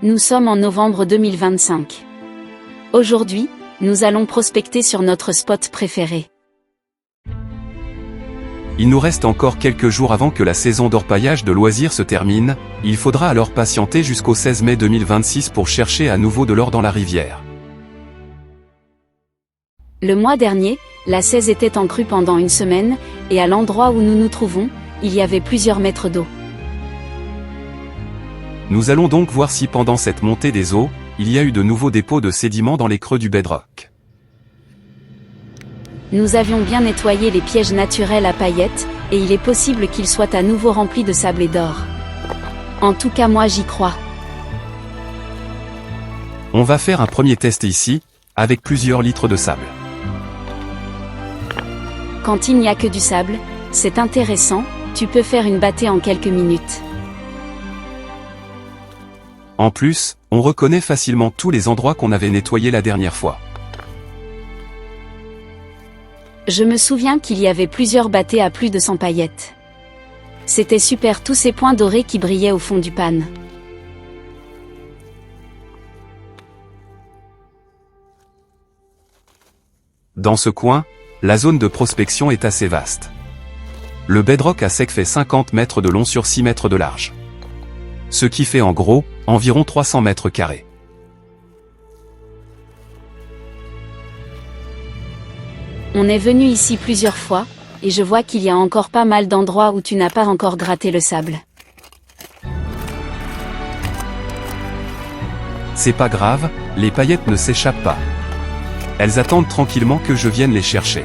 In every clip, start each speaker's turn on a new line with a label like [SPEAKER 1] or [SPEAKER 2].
[SPEAKER 1] Nous sommes en novembre 2025. Aujourd'hui, nous allons prospecter sur notre spot préféré.
[SPEAKER 2] Il nous reste encore quelques jours avant que la saison d'orpaillage de loisirs se termine, il faudra alors patienter jusqu'au 16 mai 2026 pour chercher à nouveau de l'or dans la rivière.
[SPEAKER 1] Le mois dernier, la 16 était en crue pendant une semaine, et à l'endroit où nous nous trouvons, il y avait plusieurs mètres d'eau.
[SPEAKER 2] Nous allons donc voir si pendant cette montée des eaux, il y a eu de nouveaux dépôts de sédiments dans les creux du bedrock.
[SPEAKER 1] Nous avions bien nettoyé les pièges naturels à paillettes, et il est possible qu'ils soient à nouveau remplis de sable et d'or. En tout cas moi j'y crois.
[SPEAKER 2] On va faire un premier test ici, avec plusieurs litres de sable.
[SPEAKER 1] Quand il n'y a que du sable, c'est intéressant, tu peux faire une bâtée en quelques minutes.
[SPEAKER 2] En plus, on reconnaît facilement tous les endroits qu'on avait nettoyés la dernière fois.
[SPEAKER 1] Je me souviens qu'il y avait plusieurs bâtées à plus de 100 paillettes. C'était super, tous ces points dorés qui brillaient au fond du pan.
[SPEAKER 2] Dans ce coin, la zone de prospection est assez vaste. Le bedrock à sec fait 50 mètres de long sur 6 mètres de large. Ce qui fait en gros, environ 300 mètres carrés.
[SPEAKER 1] On est venu ici plusieurs fois, et je vois qu'il y a encore pas mal d'endroits où tu n'as pas encore gratté le sable.
[SPEAKER 2] C'est pas grave, les paillettes ne s'échappent pas. Elles attendent tranquillement que je vienne les chercher.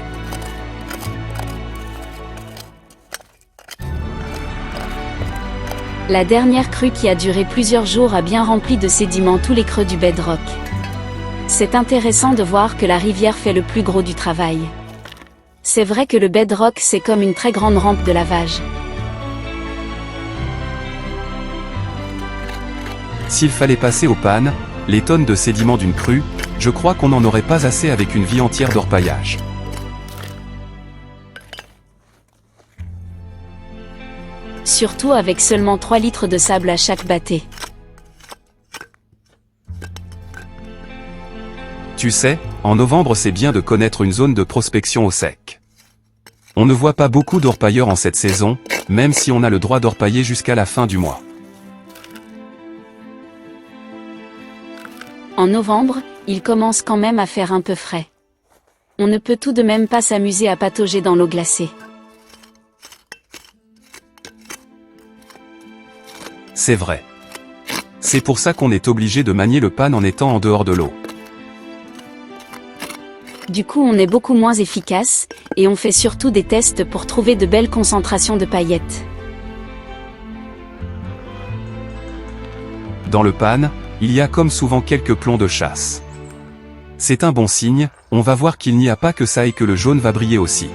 [SPEAKER 1] La dernière crue qui a duré plusieurs jours a bien rempli de sédiments tous les creux du bedrock. C'est intéressant de voir que la rivière fait le plus gros du travail. C'est vrai que le bedrock c'est comme une très grande rampe de lavage.
[SPEAKER 2] S'il fallait passer au pan, les tonnes de sédiments d'une crue, je crois qu'on n'en aurait pas assez avec une vie entière d'orpaillage.
[SPEAKER 1] Surtout avec seulement 3 litres de sable à chaque bâtée.
[SPEAKER 2] Tu sais, en novembre c'est bien de connaître une zone de prospection au sec. On ne voit pas beaucoup d'orpailleurs en cette saison, même si on a le droit d'orpailler jusqu'à la fin du mois.
[SPEAKER 1] En novembre, il commence quand même à faire un peu frais. On ne peut tout de même pas s'amuser à patauger dans l'eau glacée.
[SPEAKER 2] C'est vrai. C'est pour ça qu'on est obligé de manier le pan en étant en dehors de l'eau.
[SPEAKER 1] Du coup on est beaucoup moins efficace, et on fait surtout des tests pour trouver de belles concentrations de paillettes.
[SPEAKER 2] Dans le pan, il y a comme souvent quelques plombs de chasse. C'est un bon signe, on va voir qu'il n'y a pas que ça et que le jaune va briller aussi.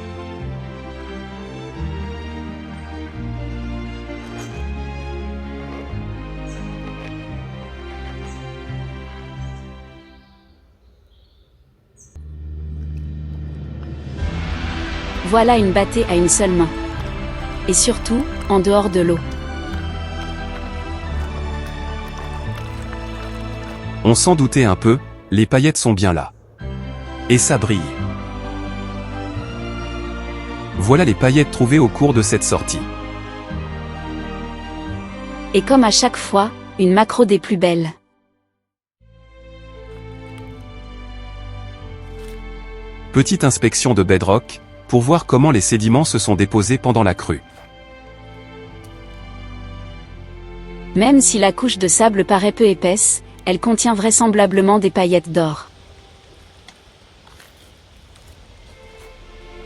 [SPEAKER 1] Voilà une bâtée à une seule main. Et surtout, en dehors de l'eau.
[SPEAKER 2] On s'en doutait un peu, les paillettes sont bien là. Et ça brille. Voilà les paillettes trouvées au cours de cette sortie.
[SPEAKER 1] Et comme à chaque fois, une macro des plus belles.
[SPEAKER 2] Petite inspection de bedrock, pour voir comment les sédiments se sont déposés pendant la crue.
[SPEAKER 1] Même si la couche de sable paraît peu épaisse, elle contient vraisemblablement des paillettes d'or.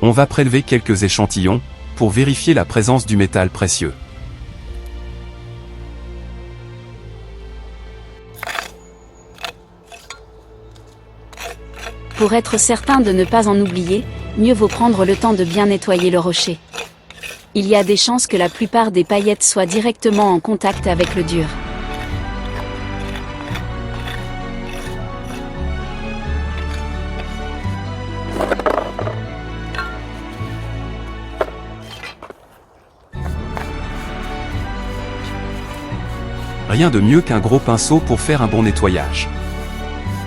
[SPEAKER 2] On va prélever quelques échantillons, pour vérifier la présence du métal précieux.
[SPEAKER 1] Pour être certain de ne pas en oublier, mieux vaut prendre le temps de bien nettoyer le rocher. Il y a des chances que la plupart des paillettes soient directement en contact avec le dur.
[SPEAKER 2] Rien de mieux qu'un gros pinceau pour faire un bon nettoyage.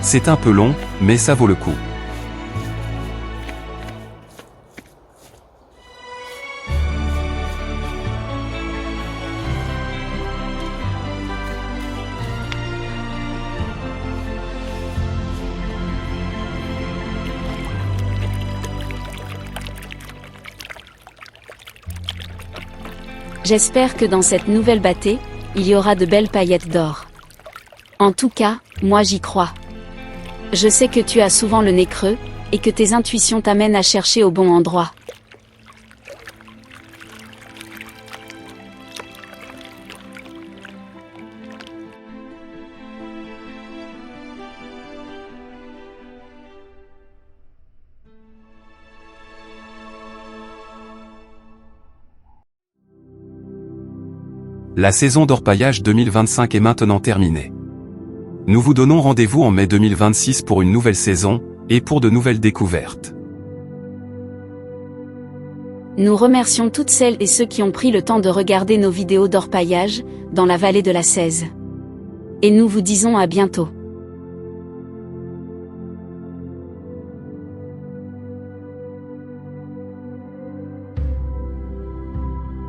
[SPEAKER 2] C'est un peu long, mais ça vaut le coup.
[SPEAKER 1] J'espère que dans cette nouvelle bâtée, il y aura de belles paillettes d'or. En tout cas, moi j'y crois. Je sais que tu as souvent le nez creux, et que tes intuitions t'amènent à chercher au bon endroit.
[SPEAKER 2] La saison d'orpaillage 2025 est maintenant terminée. Nous vous donnons rendez-vous en mai 2026 pour une nouvelle saison, et pour de nouvelles découvertes.
[SPEAKER 1] Nous remercions toutes celles et ceux qui ont pris le temps de regarder nos vidéos d'orpaillage, dans la vallée de la Cèze. Et nous vous disons à bientôt.